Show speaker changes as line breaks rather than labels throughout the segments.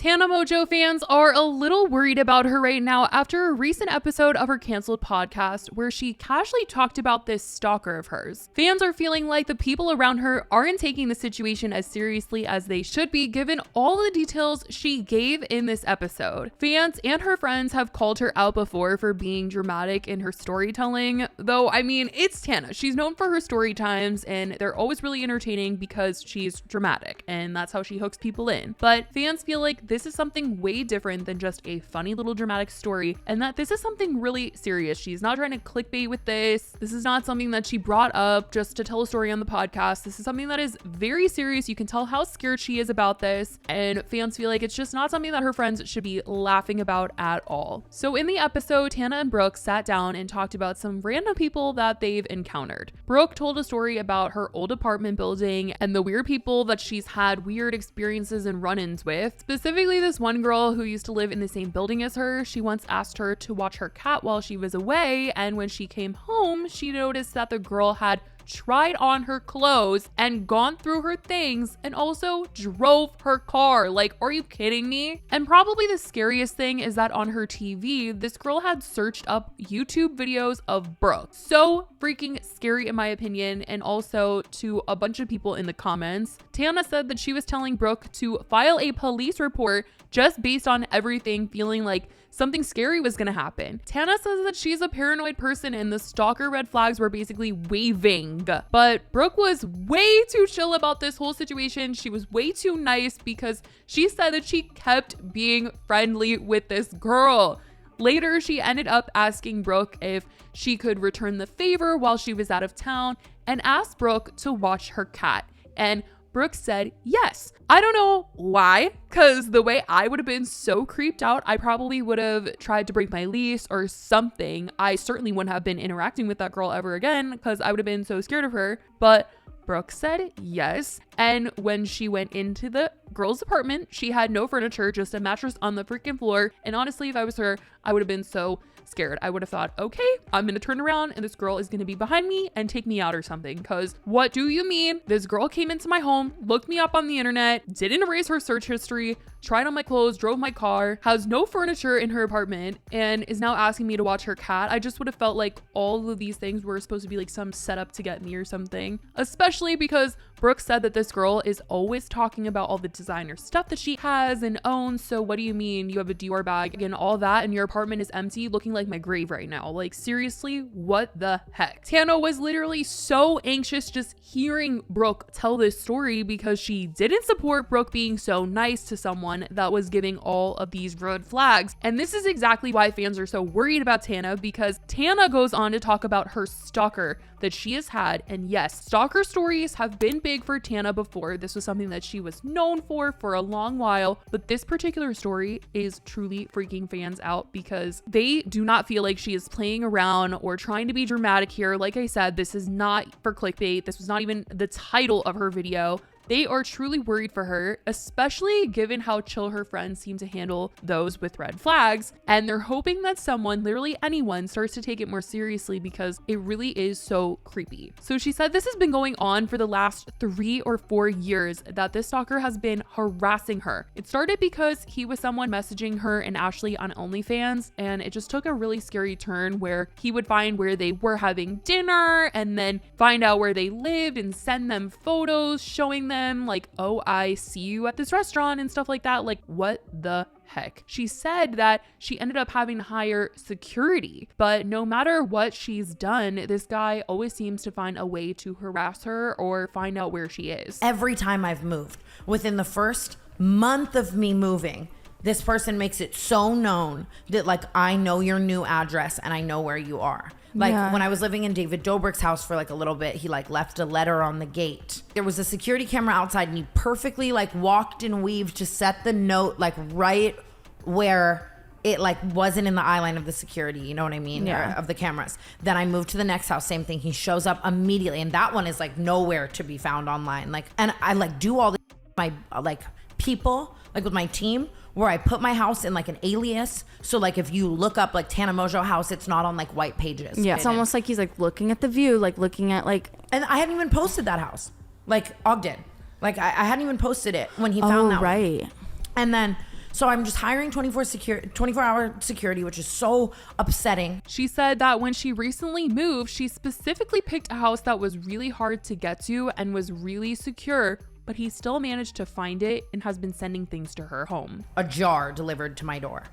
Tana Mongeau fans are a little worried about her right now after a recent episode of her canceled podcast where she casually talked about this stalker of hers. Fans are feeling like the people around her aren't taking the situation as seriously as they should be given all the details she gave in this episode. Fans and her friends have called her out before for being dramatic in her storytelling, though I mean, it's Tana. She's known for her story times and they're always really entertaining because she's dramatic and that's how she hooks people in. But fans feel like this is something way different than just a funny little dramatic story and that this is something really serious. She's not trying to clickbait with this. This is not something that she brought up just to tell a story on the podcast. This is something that is very serious. You can tell how scared she is about this, and fans feel like it's just not something that her friends should be laughing about at all. So in the episode, Tana and Brooke sat down and talked about some random people that they've encountered. Brooke told a story about her old apartment building and the weird people that she's had weird experiences and run-ins with. Specifically, this one girl who used to live in the same building as her, she once asked her to watch her cat while she was away, and when she came home, she noticed that the girl had tried on her clothes and gone through her things and also drove her car. Like, are you kidding me? And probably the scariest thing is that on her TV, this girl had searched up YouTube videos of Brooke. So freaking scary in my opinion, and also to a bunch of people in the comments. Tana said that she was telling Brooke to file a police report just based on everything, feeling like something scary was gonna happen. Tana says that she's a paranoid person and the stalker red flags were basically waving. But Brooke was way too chill about this whole situation. She was way too nice because she said that she kept being friendly with this girl. Later, she ended up asking Brooke if she could return the favor while she was out of town and asked Brooke to watch her cat. And Brooke said yes. I don't know why, because the way I would have been so creeped out, I probably would have tried to break my lease or something. I certainly wouldn't have been interacting with that girl ever again because I would have been so scared of her. But Brooke said yes. And when she went into the girl's apartment, she had no furniture, just a mattress on the freaking floor. And honestly, if I was her, I would have been so scared. I would have thought, okay, I'm gonna turn around and this girl is gonna be behind me and take me out or something. Because what do you mean? This girl came into my home, looked me up on the internet, didn't erase her search history, tried on my clothes, drove my car, has no furniture in her apartment, and is now asking me to watch her cat. I just would have felt like all of these things were supposed to be like some setup to get me or something. Especially because Brooke said that this girl is always talking about all the designer stuff that she has and owns. So what do you mean you have a Dior bag and all that and your apartment is empty, looking like my grave right now? Like, seriously, what the heck? Tana was literally so anxious just hearing Brooke tell this story because she didn't support Brooke being so nice to someone that was giving all of these red flags. And this is exactly why fans are so worried about Tana, because Tana goes on to talk about her stalker that she has had. And yes, stalker stories have been big for Tana before. This was something that she was known for a long while, but this particular story is truly freaking fans out because they do not feel like she is playing around or trying to be dramatic here. Like I said, this is not for clickbait. This was not even the title of her video. They are truly worried for her, especially given how chill her friends seem to handle those with red flags. And they're hoping that someone, literally anyone, starts to take it more seriously because it really is so creepy. So she said this has been going on for the last 3 or 4 years, that this stalker has been harassing her. It started because he was someone messaging her and Ashley on OnlyFans, and it just took a really scary turn where he would find where they were having dinner and then find out where they lived and send them photos showing them like, oh, I see you at this restaurant and stuff like that. Like, what the heck? She said that she ended up having to hire security, but no matter what she's done, this guy always seems to find a way to harass her or find out where she is.
Every time I've moved, within the first month of me moving, this person makes it so known that like, I know your new address and I know where you are. Like when I was living in David Dobrik's house for like a little bit, he like left a letter on the gate. There was a security camera outside and he perfectly like walked and weaved to set the note like right where it like wasn't in the eye line of the security, you know what I mean?
Yeah.
Or of the cameras. Then I moved to the next house, same thing. He shows up immediately and that one is like nowhere to be found online. Like, and I like do all this my like people like with my team where I put my house in like an alias. So like if you look up like Tana Mongeau house, it's not on like white pages.
Yeah, it's almost like he's like looking at the view, like looking at like.
And I hadn't even posted that house, like Ogden. Like I hadn't even posted it when he found that
right.
one. And then So I'm just hiring 24-hour security, which is so upsetting.
She said that when she recently moved, she specifically picked a house that was really hard to get to and was really secure, but he still managed to find it and has been sending things to her home.
A jar delivered to my door.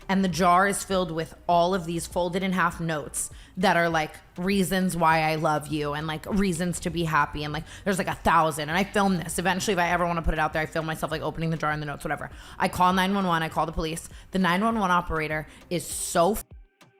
And the jar is filled with all of these folded in half notes that are like reasons why I love you and like reasons to be happy. And like, there's like 1,000. And I filmed this. Eventually, if I ever want to put it out there, I film myself like opening the jar and the notes, whatever. I call 911. I call the police. The 911 operator is so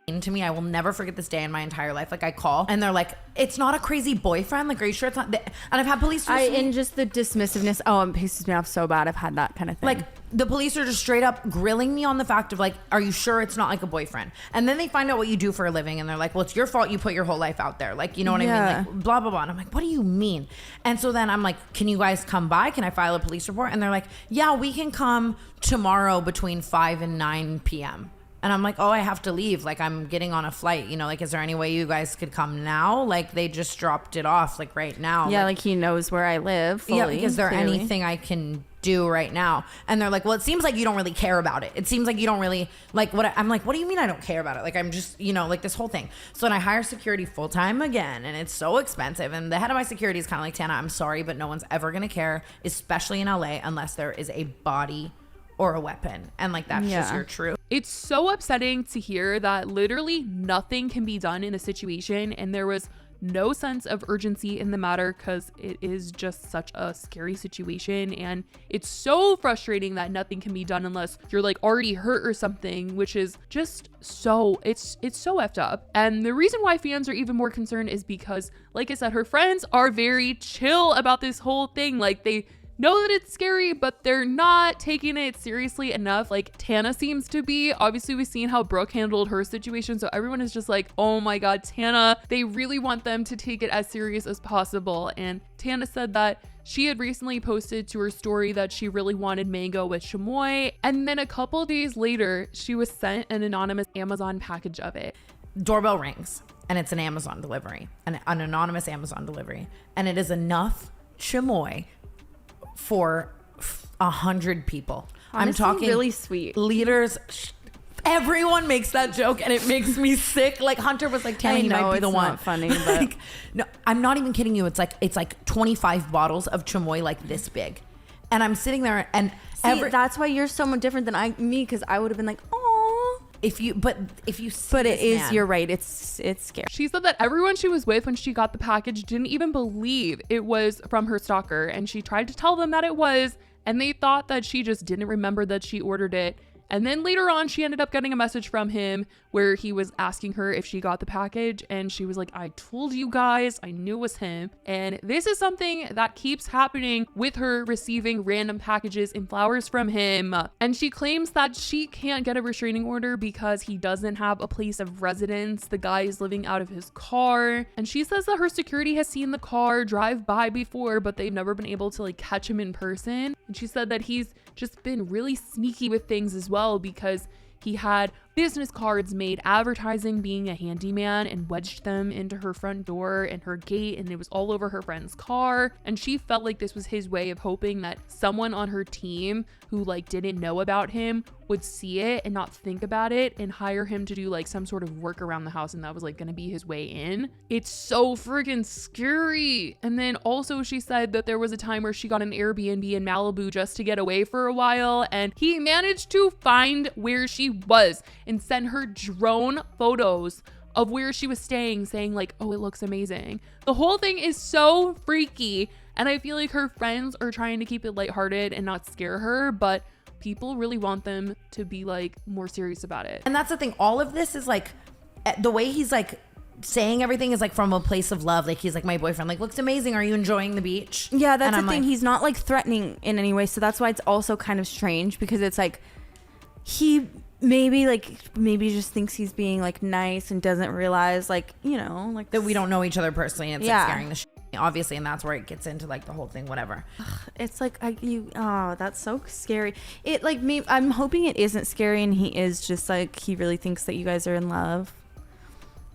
to me. I will never forget this day in my entire life. Like I call and they're like, it's not a crazy boyfriend. Like, are you sure it's not? And I've had police.
And just the dismissiveness. Oh, it pisses me off so bad. I've had that kind of thing.
Like the police are just straight up grilling me on the fact of like, are you sure it's not like a boyfriend? And then they find out what you do for a living and they're like, well, it's your fault. You put your whole life out there. Like, you know what I mean? Like blah, blah, blah. And I'm like, what do you mean? And so then I'm like, can you guys come by? Can I file a police report? And they're like, yeah, we can come tomorrow between 5 and 9 p.m. And I'm like, oh, I have to leave. Like, I'm getting on a flight. You know, like, is there any way you guys could come now? Like, they just dropped it off, like, right now.
Yeah, like he knows where I live fully.
Yeah, like, is there anything I can do right now? And they're like, well, it seems like you don't really care about it. It seems like you don't really, like, I'm like, what do you mean I don't care about it? Like, I'm just, you know, like, this whole thing. So then I hire security full-time again, and it's so expensive. And the head of my security is kind of like, Tana, I'm sorry, but no one's ever going to care, especially in LA, unless there is a body or a weapon. And like, that's just your truth.
It's so upsetting to hear that literally nothing can be done in a situation, and there was no sense of urgency in the matter because it is just such a scary situation. And it's so frustrating that nothing can be done unless you're like already hurt or something, which is just so, it's so effed up. And the reason why fans are even more concerned is because, like I said, her friends are very chill about this whole thing. Like, they know that it's scary, but they're not taking it seriously enough. Like Tana seems to be. Obviously, we've seen how Brooke handled her situation, so everyone is just like, oh my god, Tana. They really want them to take it as serious as possible. And Tana said that she had recently posted to her story that she really wanted mango with chamoy, and then a couple days later she was sent an anonymous Amazon package of it.
Doorbell rings and it's an Amazon delivery, an anonymous Amazon delivery, and it is enough chamoy for 100 people.
Honestly,
I'm talking
really sweet
liters. Everyone makes that joke and it makes me sick. Like Hunter was like, Tana, you might be the one.
Not funny, but
like, no, I'm not even kidding you. It's like 25 bottles of chamoy like this big, and I'm sitting there and
that's why you're so much different than me, because I would have been like, oh.
But it is,
you're right. It's scary.
She said that everyone she was with when she got the package didn't even believe it was from her stalker, and she tried to tell them that it was, and they thought that she just didn't remember that she ordered it. And then later on, she ended up getting a message from him where he was asking her if she got the package. And she was like, I told you guys, I knew it was him. And this is something that keeps happening with her receiving random packages and flowers from him. And she claims that she can't get a restraining order because he doesn't have a place of residence. The guy is living out of his car. And she says that her security has seen the car drive by before, but they've never been able to like catch him in person. And she said that he's just been really sneaky with things as well, because he had business cards made advertising being a handyman and wedged them into her front door and her gate, and it was all over her friend's car. And she felt like this was his way of hoping that someone on her team who like didn't know about him would see it and not think about it and hire him to do like some sort of work around the house, and that was like gonna be his way in. It's so freaking scary. And then also she said that there was a time where she got an Airbnb in Malibu just to get away for a while, and he managed to find where she was and send her drone photos of where she was staying, saying like, oh, it looks amazing. The whole thing is so freaky, and I feel like her friends are trying to keep it lighthearted and not scare her, but people really want them to be like more serious about it.
And that's the thing. All of this is like, the way he's like saying everything is like from a place of love. Like he's like, my boyfriend like looks amazing. Are you enjoying the beach?
Yeah, that's the thing. Like, he's not like threatening in any way. So that's why it's also kind of strange, because it's like he maybe just thinks he's being like nice and doesn't realize like, you know, like
that we don't know each other personally, and it's like scaring the shit obviously, and that's where it gets into like the whole thing, whatever.
It's like that's so scary. It like me, I'm hoping it isn't scary and he is just like, he really thinks that you guys are in love.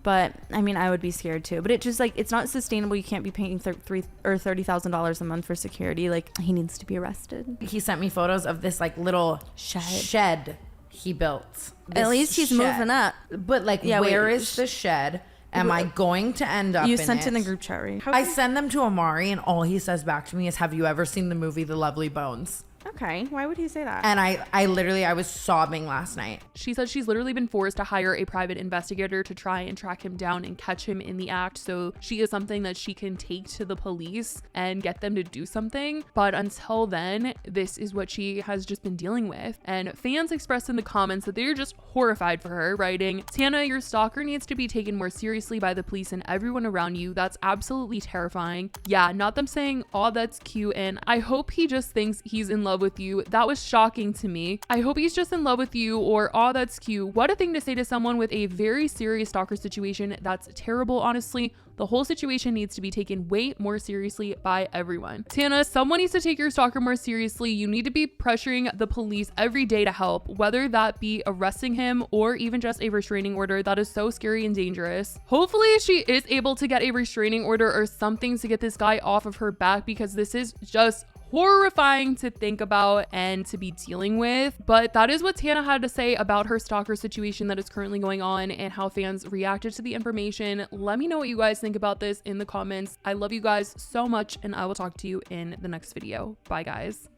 But I mean, I would be scared too. But it just like, it's not sustainable. You can't be paying $30,000 a month for security. Like, he needs to be arrested.
He sent me photos of this like little shed he built.
At least he's moving up.
But like, where is the shed? Am I going to end up in it?
You sent in the group chat, right?
I send them to Amari, and all he says back to me is, have you ever seen the movie The Lovely Bones?
Okay, why would he say that?
And I was sobbing last night.
She said she's literally been forced to hire a private investigator to try and track him down and catch him in the act. So she is something that she can take to the police and get them to do something. But until then, this is what she has just been dealing with. And fans expressed in the comments that they're just horrified for her, writing, Tana, your stalker needs to be taken more seriously by the police and everyone around you. That's absolutely terrifying. Yeah, not them saying, oh, that's cute, and I hope he just thinks he's in love with you. That was shocking to me. I hope he's just in love with you, or oh, that's cute. What a thing to say to someone with a very serious stalker situation. That's terrible, honestly. The whole situation needs to be taken way more seriously by everyone. Tana, someone needs to take your stalker more seriously. You need to be pressuring the police every day to help, whether that be arresting him or even just a restraining order. That is so scary and dangerous. Hopefully she is able to get a restraining order or something to get this guy off of her back, because this is just horrifying to think about and to be dealing with. But that is what Tana had to say about her stalker situation that is currently going on and how fans reacted to the information. Let me know what you guys think about this in the comments. I love you guys so much, and I will talk to you in the next video. Bye, guys.